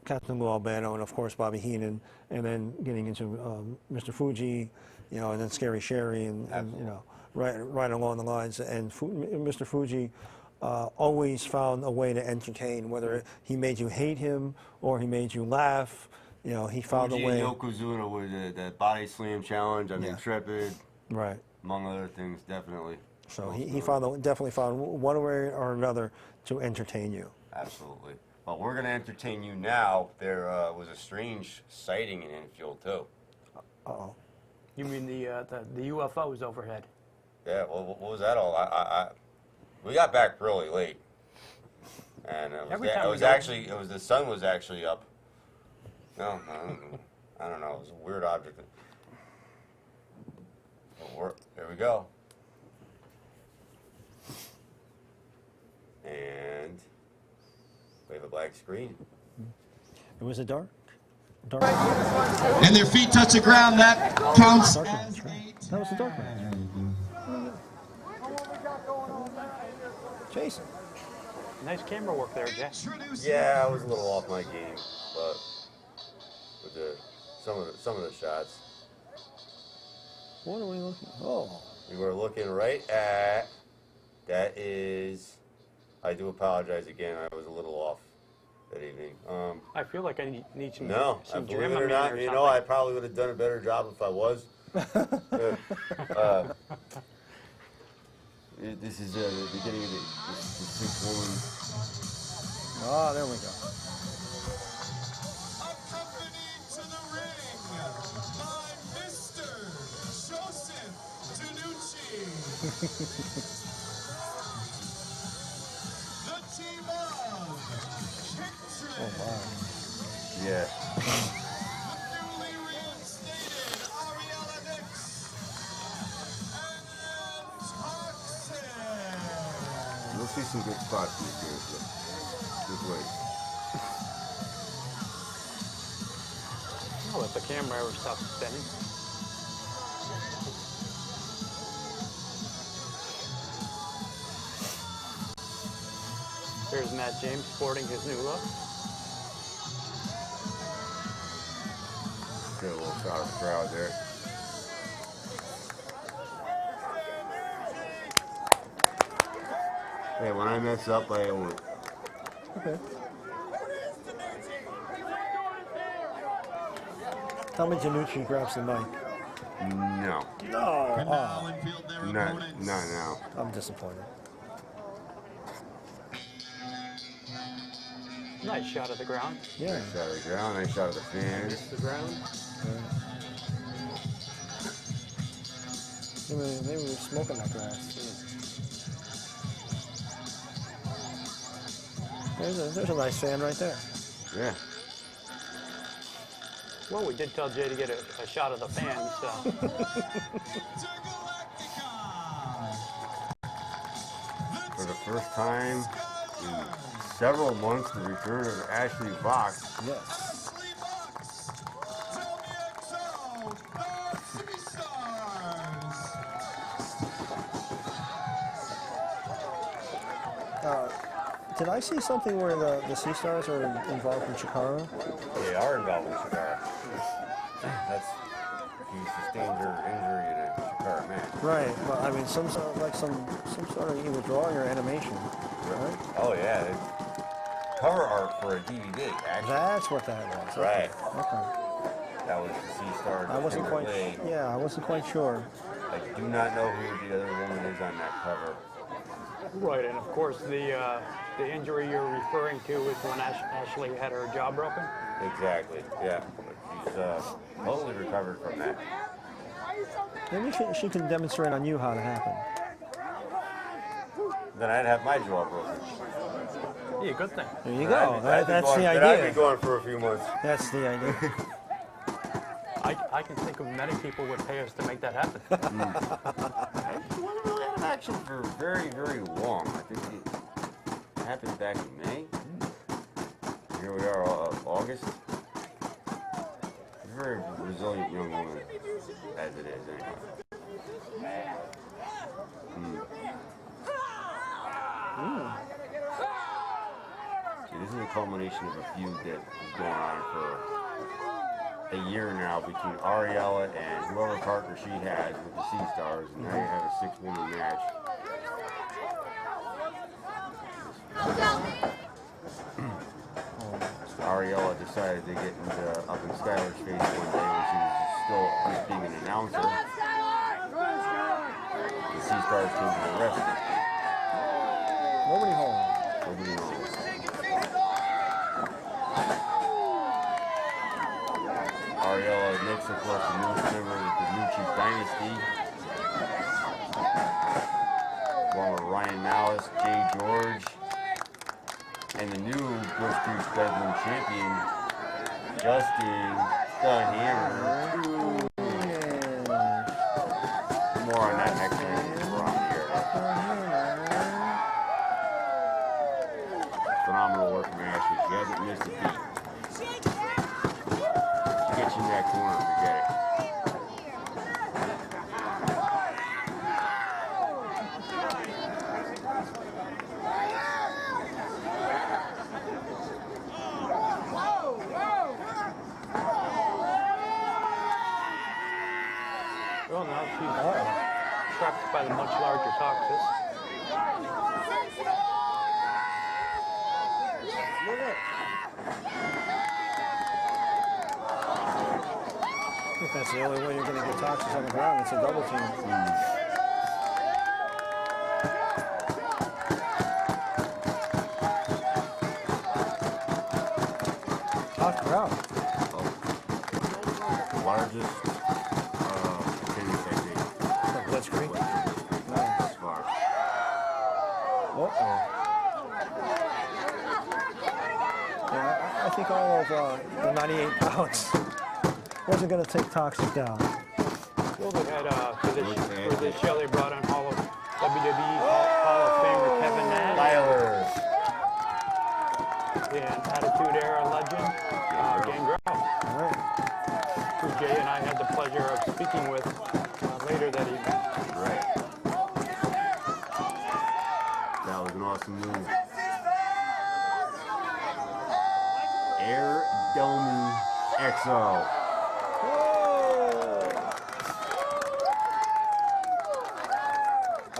Captain Lou Albano, and of course Bobby Heenan, and then getting into Mr. Fuji, and then Scary Sherry, and right along the lines. And Mr. Fuji always found a way to entertain, whether he made you hate him or he made you laugh. He found Fuji a way. and Yokozuna with the body slam challenge on Intrepid, Right. among other things, definitely. So he definitely found one way or another to entertain you. Absolutely. Well, we're going to entertain you now. There was a strange sighting in Enfield, too. Uh-oh. You mean the UFOs overhead? Yeah, well, what was that all? We got back really late, and Every it time we was go- actually the sun was actually up. No, I don't know. It was a weird object. There we go. And we have a black screen. It was a dark. And their feet touch the ground. That counts Dark as match, right? a That was a dark match. Jason. Nice camera work there, Jay. Yeah, I was a little off my game, but with some of the shots, What are we looking? Oh, we were looking right at. That is. I do apologize again. I was a little off that evening. I feel like I need some, No, I some believe it or Dramamine not, or you know, something. I probably would have done a better job if I was. This is the beginning of the sixth one. ah, there we go. Accompanied to the ring by Mr. Joseph Danucci. The team of Kicktrip. Oh, wow. Yeah. The newly reinstated Ariella Nix. And Toxic. You'll see some good spots in this game. Good way. I'll let the camera ever stop spinning. There's Matt James sporting his new look. Get a little shot of the crowd there. Hey, when I mess up, I own it. Okay. Tell me Janucci grabs the mic. No. No. And Oh, now infield their Not opponents. now. I'm disappointed. Nice shot of the ground. Yeah. Nice shot of the ground, nice shot of the fans. Missed the ground. Maybe we're smoking that grass. There's a nice fan right there. Yeah. Well, we did tell Jay to get a shot of the fans, so. For the first time in several months, the return of Ashley Fox. Yes. Ashley Fox, WXO, the Sea Stars. Did I see something where the Sea Stars are involved in Chikara? They are involved in Shakara. He sustained her injury in a Shakara match. Right. Well, I mean, some sort of either drawing or animation. Right. Oh yeah, cover art for a DVD. Actually, That's what that was. right. Okay. That was the Sea Stars. I wasn't quite. Lay. Yeah, I wasn't quite sure. I do not know who the other woman is on that cover. Right, and of course the injury you're referring to is when Ashley had her jaw broken. Exactly. Yeah. But she's totally recovered from that. Maybe she can demonstrate on you how it happened. Then I'd have my jaw broken. Yeah, good thing. There you Then go. I'd be That's going- the then I'd be idea. going for a few months. That's the idea. I can think of many people would pay us to make that happen. It wasn't really out of action for very, very long. I think it happened back in May. Here we are, August. A very resilient young woman, as it is, anyway. See, this is a culmination of a feud that has gone on for a year now between Ariella and whoever partner she has with the Sea Stars, and now you have a 6-woman match. Ariella decided to get up in Skylar's face one day when she was still being an announcer. The Sea Stars came to the rescue. Nobody home. Nobody knows. Ariella Nix, of course, the newest member of the Danucci dynasty. Along with Ryan Malice, Jay George, and the new Bush Creek Bedlam champion, Justin the Hammer. More on that next time we're on the air. Phenomenal work from Ashley. She hasn't missed a beat. Get you in that corner, forget it. Well, now she's trapped by the much larger Toxis. I think that's the only way you're going to get Toxis on the ground. It's a double team. Hot crowd. Largest attendance I think Blitzkrieg. thus far. Uh-oh. Yeah, I think all of the 98 pounds wasn't going to take Toxic down. Well, they had for this show they brought in WWE Hall of Famer Kevin Nash Tyler. and Attitude Era legend Gangrel, All right. who Jay and I had the pleasure of speaking with later that evening. Right. That was an awesome move. Air Dome XO.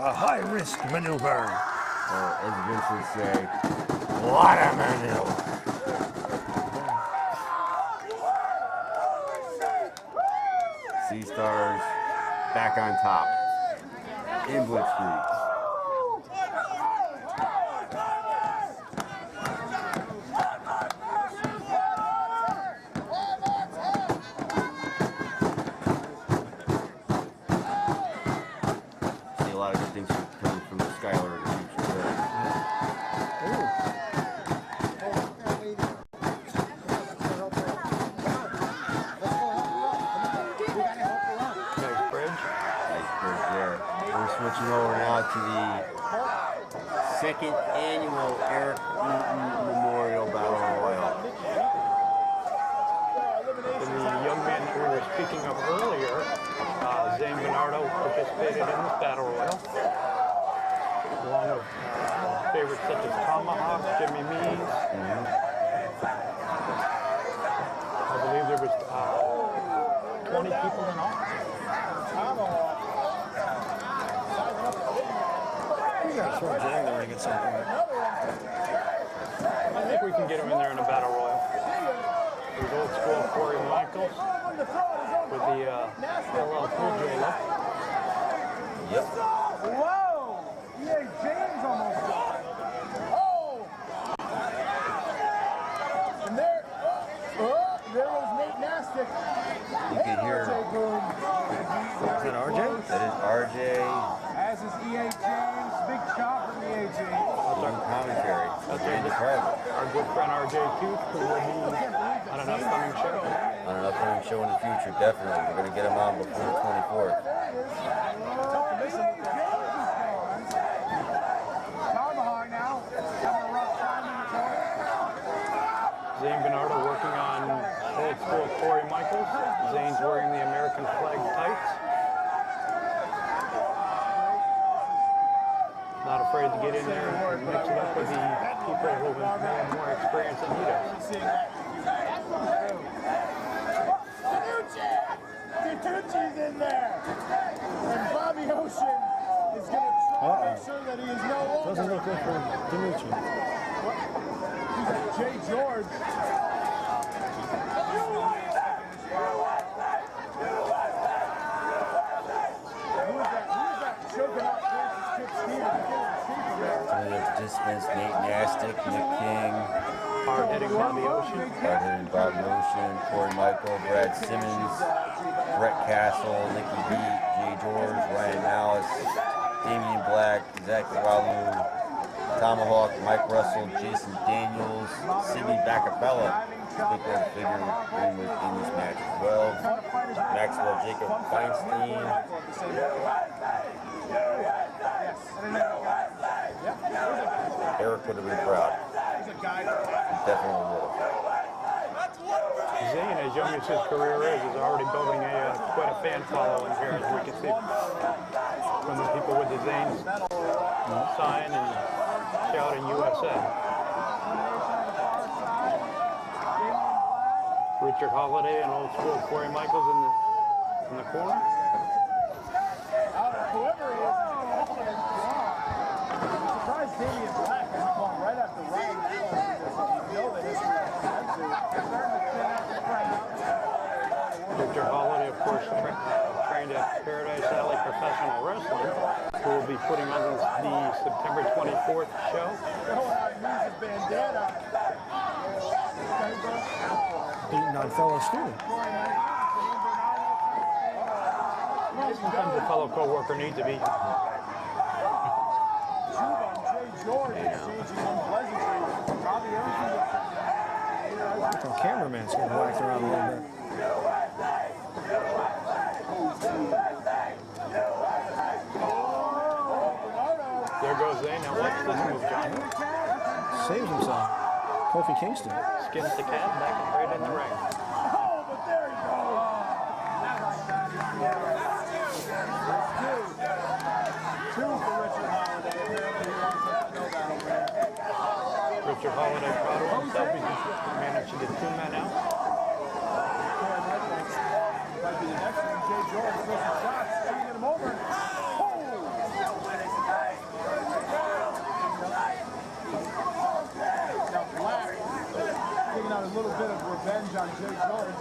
A high-risk maneuver. Or as Vince would say, what a maneuver. Sea Stars back on top in Blitzkrieg. See a lot of good things coming from the Skylar in the future. There. Nice bridge. Nice bridge there. We're switching over now to the second annual Eric Newton Memorial Battle Royal. And the young man that we were speaking of earlier, Zane Bernardo, participated in this battle royal, along with favorites such as Tomahawk, Jimmy Means. I believe there was 20 people in all. We got to throw Jay in the ring at some point. I think we can get him in there in a battle royal. There's old school Corey Michaels with the LL Cool J look. Yep. Whoa! EA James almost got it. Oh! And there was Nate Nastic. You can hear. RJ Boone. Is that RJ? That is RJ As is EA James. Big chop from EA James. doing commentary. Andy Carver Our good friend RJ Tooth, who will be on an upcoming show. on an upcoming show in the future. Definitely, we're gonna get him on before the 24th. Tomahawk now. Having a rough time in the corner. Zane Bernardo working on old school Corey Michaels. Zane's wearing the American flag tights. Not afraid to get in there and mix it up with the people who have more experience than he does. Tanucci's in there. And Bobby Ocean is going to try to make sure that he is no longer. Doesn't look good for Danucci. Jay George. Who is that choking out Francis Kip Stevens? The participants: Nate Nastic, Nick King, Hard-hitting Bobby Ocean. Carter and Bob Motion, Corey Michael, Brad Simmons, Brett Castle, Nicky Beat, Jay George, Ryan Malice, Damian Black, Zach Walu, Tomahawk, Mike Russell, Jason Daniels, Sidney Bacapella, big red figure in this match as well. Maxwell Jacob Feinstein. Eric would have been proud. He definitely would have. Zane, as young as his career is already building quite a fan following here, as we can see from the people with the Zane sign and shouting USA. Richard Holiday and old school Corey Michaels in the corner. Victor Holiday, of course, trained at Paradise Alley Professional Wrestling, who will be putting on the September 24th show. Beating on fellow students. Sometimes a fellow co-worker needs to be. The cameraman's getting whacked around a little bit. There goes Zay. Now watch this move, John. Saves himself. Kofi Kingston. Skins the cat back right in the ring. Richard Holiday proud of himself. He managed to get 2 men out. Might be the next one. Jay George throws some shots, trying to get him over. Now Black taking out a little bit of revenge on Jay George.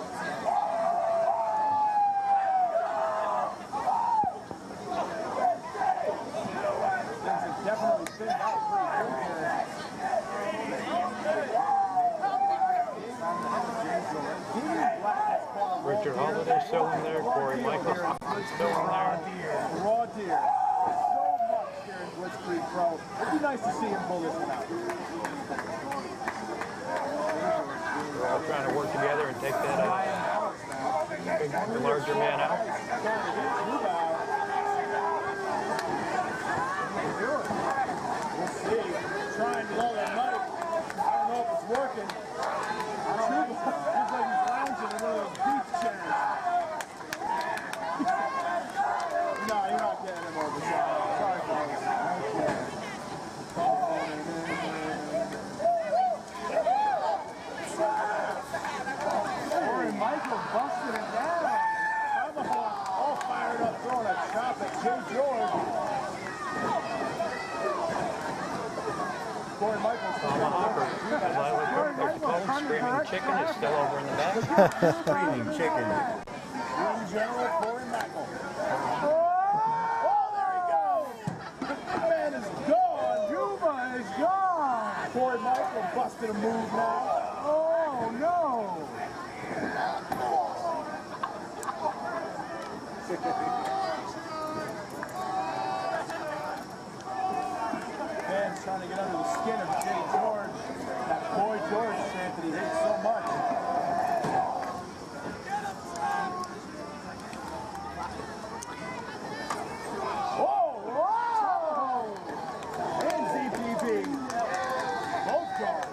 Things have definitely thinned out pretty good here. Richard Holiday still in there. Corey Michaels still in there. Raw deer. So much here in Blitzkrieg Pro. It'd be nice to see him pull this one out. They're all trying to work together and take that big, larger man out. We'll see. Trying to lower that money. I don't know if it's working. Looks like he's lounging in one of those beach chairs. No, you're not getting him over. Sorry, fellas. Corey Michael busted it down. Tomahawk all fired up, throwing a chop at Jay George. Corey Michaels. Tomahawk, as Screaming Chicken is still over in the back. Screaming chicken. Ring General Corey Michael. Oh, there he goes. The man is gone. Juba is gone. Corey Michael busted a move now. Oh, no. Man's trying to get under the skin of Jay George. That Boy George chant that he hates so much. Whoa! And ZPB. Both gone.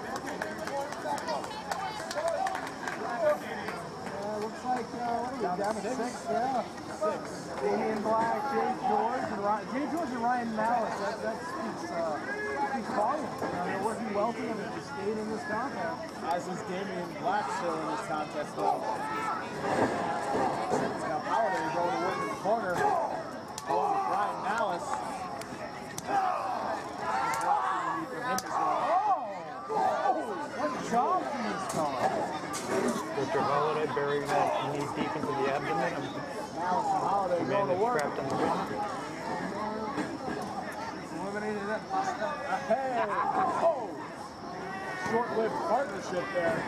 Looks like, what are we down to 6? Yeah. 6. Damian Black, Jay George, and Ryan Malice. That speaks volumes. They're working well together to stay in this contest. As is Damian Black still in this contest, though. Now Holiday going to work in the corner. Along with Ryan Malice. What job from this car. Richard Holiday burying that knee deep into the abdomen. Malice and Holiday The going man to is work. trapped on the ring. Eliminated that. Hey! Oh! Short-lived partnership there.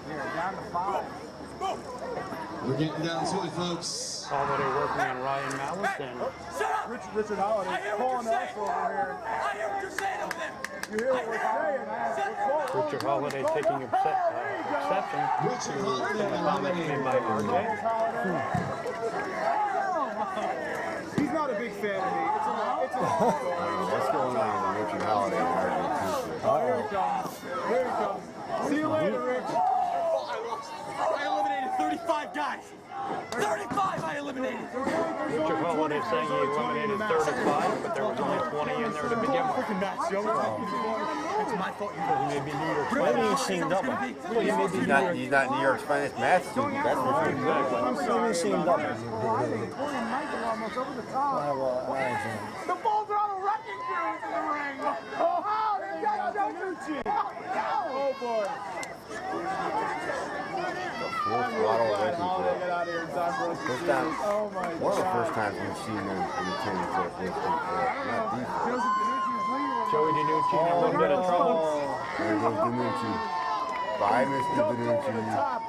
Here, down to 5. We're getting down to it, folks. Holiday working on Ryan Malice and Richard Holiday calling us over here. I hear what you're saying over there. You hear what we're saying, man? Richard Holiday taking exception Richard to Holiday the comment made by RJ. He's not a big fan of me. It's a long story. What's going on with Richard Holiday and RJ Oh, here he comes. Here he comes. See you later, Rich. I eliminated 35 guys. 35 I eliminated. Richard Holiday saying he eliminated 35, but there was only 20 in there to begin with. It's my fault. So he may be New York's Maybe finest. he's seen double. He's not New York's finest math student, that's for sure. Maybe he's seen double. Corey Michael almost over the top. The Baldrano Wrecking Crew is in the ring. Oh, they got Joe Nucci. Oh, boy. full throttle wrecking Oh, clip. get out of here in time for us to First see time- this. Oh my One of the God. first times we've seen them in the 10 clip lifting clip. Not these. Joseph Danucci is leading. Joey DiNucci in a little bit of trouble. There goes DiNucci. Bye, Mr. Don't go over the DiNucci. top.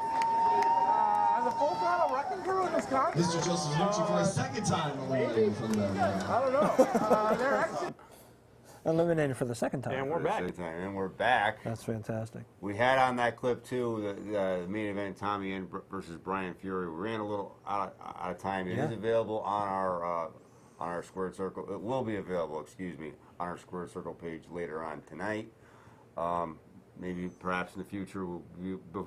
The full throttle wrecking crew in Wisconsin. Mr. Joseph Nucci for a second time eliminated from the I don't know. They're actually. Eliminated for the second time. And we're back. And we're back. That's fantastic. We had on that clip too the main event, Tommy End versus Brian Fury. We ran a little out of time. It is Yeah. available on our Squared Circle. It will be available, excuse me, on our Squared Circle page later on tonight. Maybe perhaps in the future we'll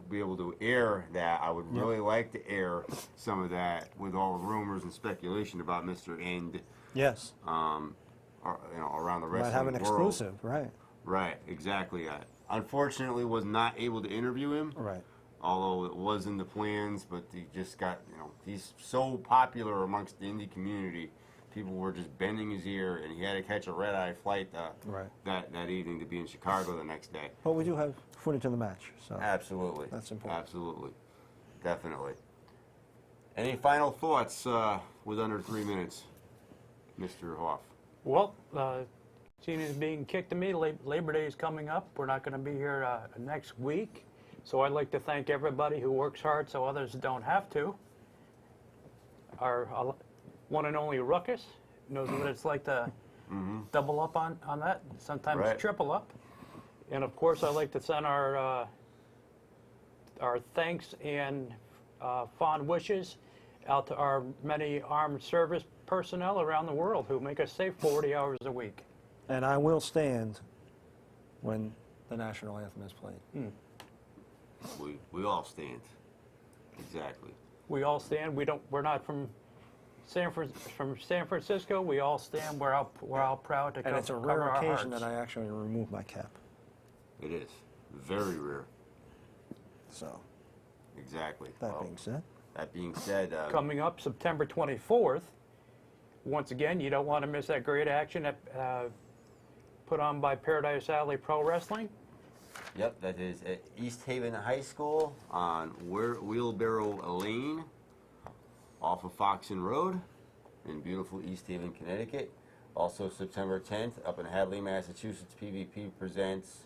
be able to air that. I would really like to air some of that with all the rumors and speculation about Mr. End. Yes. Around the Might wrestling have an world. exclusive, right? Right, exactly. I unfortunately was not able to interview him. Right. Although it was in the plans, but he just got, he's so popular amongst the indie community. People were just bending his ear, and he had to catch a red-eye flight Right. that evening to be in Chicago the next day. But we do have footage of the match, so Absolutely. That's important. Absolutely. Definitely. Any final thoughts with under 3 minutes, Mr. Hoff? Well, seeing as being kicked to me, Labor Day is coming up. We're not going to be here next week. So I'd like to thank everybody who works hard so others don't have to. Our one and only Ruckus knows what it's like to double up on that, sometimes Right. triple up. And of course, I'd like to send our thanks and fond wishes out to our many armed service personnel around the world who make us safe 40 hours a week. and I will stand when the national anthem is played. We all stand. Exactly. We all stand. We're not from San Francisco. We all stand. We're all proud to And it's a cover rare our occasion hearts. that I actually remove my cap. It is. Very rare. So Exactly. that Well, being said, that being said, Coming up September 24th. Once again, you don't want to miss that great action that put on by Paradise Alley Pro Wrestling. yep, that is at East Haven High School on Wheelbarrow Lane off of Foxen Road in beautiful East Haven, Connecticut. Also September 10th up in Hadley, Massachusetts, PvP presents.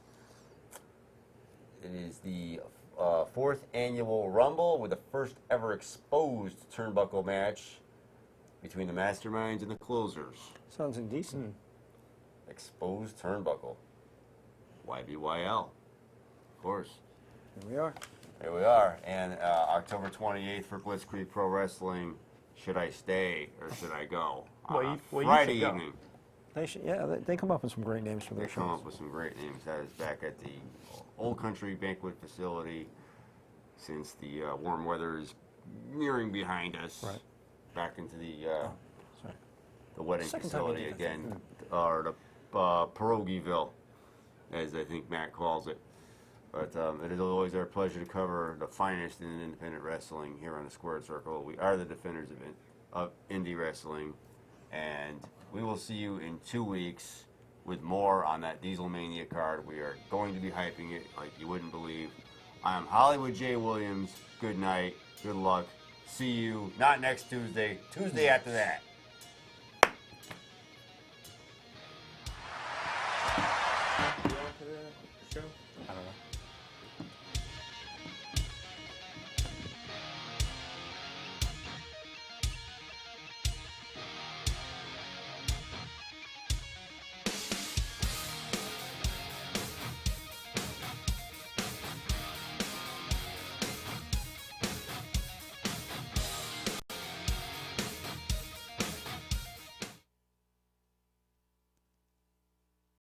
It is the 4th annual Rumble with the first ever exposed turnbuckle match between the Masterminds and the Closers. sounds indecent. Exposed turnbuckle. YBYL. Of course. Here we are. Here we are. And October 28th for Blitzkrieg Pro Wrestling. Should I stay or should I go? Well, On you Friday should go. evening. They should, yeah, they come up with some great names for They their come shows. up with some great names. That is back at the Old Country Banquet Facility since the warm weather is nearing behind us. Right. Back into the Sorry. the wedding Second time facility you did that. again, or the Pierogieville, as I think Matt calls it. But it is always our pleasure to cover the finest in independent wrestling here on the Squared Circle. We are the defenders of indie wrestling, and we will see you in 2 weeks with more on that Diesel Mania card. We are going to be hyping it like you wouldn't believe. I'm Hollywood J. Williams. Good night. Good luck. See you not next Tuesday. Tuesday after that.